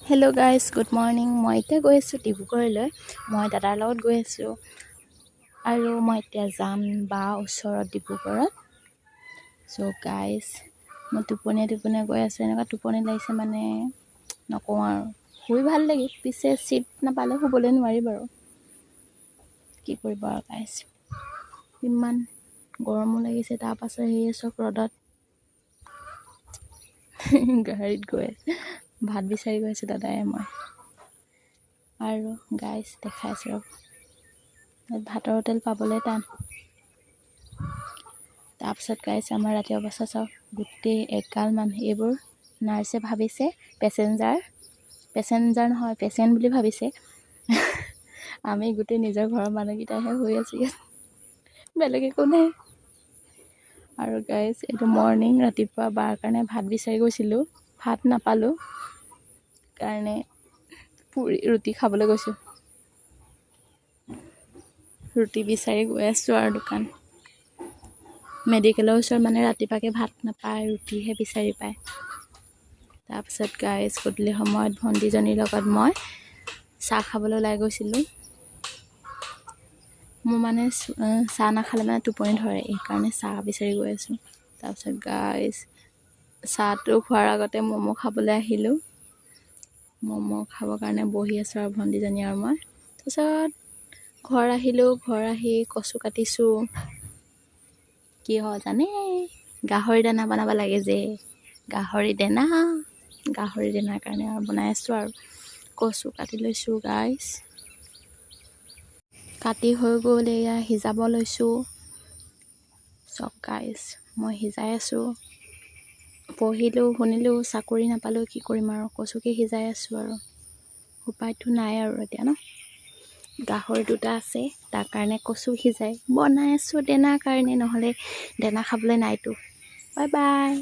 Hello' guys, good morning. মই এতিয়া গৈ আছোঁ ডিব্ৰুগড়লৈ। মই দাদাৰ লগত গৈ আছোঁ আৰু মই এতিয়া যাম বা ওচৰত ডিব্ৰুগড়ত। চ' গাইজ, মই টোপনিয়াই গৈ আছোঁ। এনেকুৱা টোপনি লাগিছে মানে নকওঁ আৰু। শুই ভাল লাগিল, পিছে চিট নাপালে শুবলৈ নোৱাৰি বাৰু। কি কৰিব আৰু গাইজ, ইমান গৰমো লাগিছে। তাৰপাছত সেয়ে চব ৰ'দত গাড়ীত গৈ ভাত বিচাৰি গৈছোঁ দাদাই মই। আৰু গাইজ দেখাইছোঁ ৰ'ব, ভাতৰ হোটেল পাবলৈ টান। তাৰপিছত গাইজ আমাৰ ৰাতি অৱস্থা চাওক, গোটেই এগাল মানুহ। এইবোৰ নাৰ্ছে ভাবিছে পেচেঞ্জাৰ নহয়, পেচেণ্ট বুলি ভাবিছে। আমি গোটেই নিজৰ ঘৰৰ মানুহকেইটাহে শুই আছোঁ ইয়াত, বেলেগ একো নাই। আৰু গাইজ এইটো মৰ্ণিং, ৰাতিপুৱা বাৰ কাৰণে ভাত বিচাৰি গৈছিলোঁ, ভাত নাপালোঁ কাৰণে ৰুটি খাবলৈ গৈছোঁ। ৰুটি বিচাৰি গৈ আছোঁ আৰু দোকান। মেডিকেলৰ ওচৰত মানে ৰাতিপুৱাকৈ ভাত নাপায়, ৰুটিহে বিচাৰি পায়। তাৰপিছত গাইজ গধূলি সময়ত ভণ্টিজনীৰ লগত মই চাহ খাবলৈ ওলাই গৈছিলোঁ। মোৰ মানে চাহ নাখালে মানে টোপনি ধৰে, সেইকাৰণে চাহ বিচাৰি গৈ আছোঁ। তাৰপিছত গাইজ চাহটো খোৱাৰ আগতে ম'ম' খাবলৈ আহিলোঁ। ম'ম' খাবৰ কাৰণে বহি আছোঁ আৰু ভণ্টিজনী আৰু মই। তাৰপিছত ঘৰ আহিলোঁ। ঘৰ আহি কচু কাটিছোঁ। কি হয় জানে, গাহৰি দানা বনাব লাগে যে, গাহৰি দানাৰ কাৰণে আৰু বনাই আছোঁ। আৰু কচু কাটি লৈছোঁ গাইজ। কাটি হৈ গ'ল, এয়া সিজাব লৈছোঁ চব গাইজ। মই সিজাই আছোঁ। পঢ়িলোঁ, শুনিলোঁ, চাকৰি নাপালোঁ, কি কৰিম আৰু কচুকে সিজাই আছোঁ আৰু। উপায়তো নাই আৰু এতিয়া ন। গাহৰি দুটা আছে, তাৰ কাৰণে কচু সিজাই বনাই আছোঁ দানাৰ কাৰণে, নহ'লে দানা খাবলৈ নাইতো। Bye bye.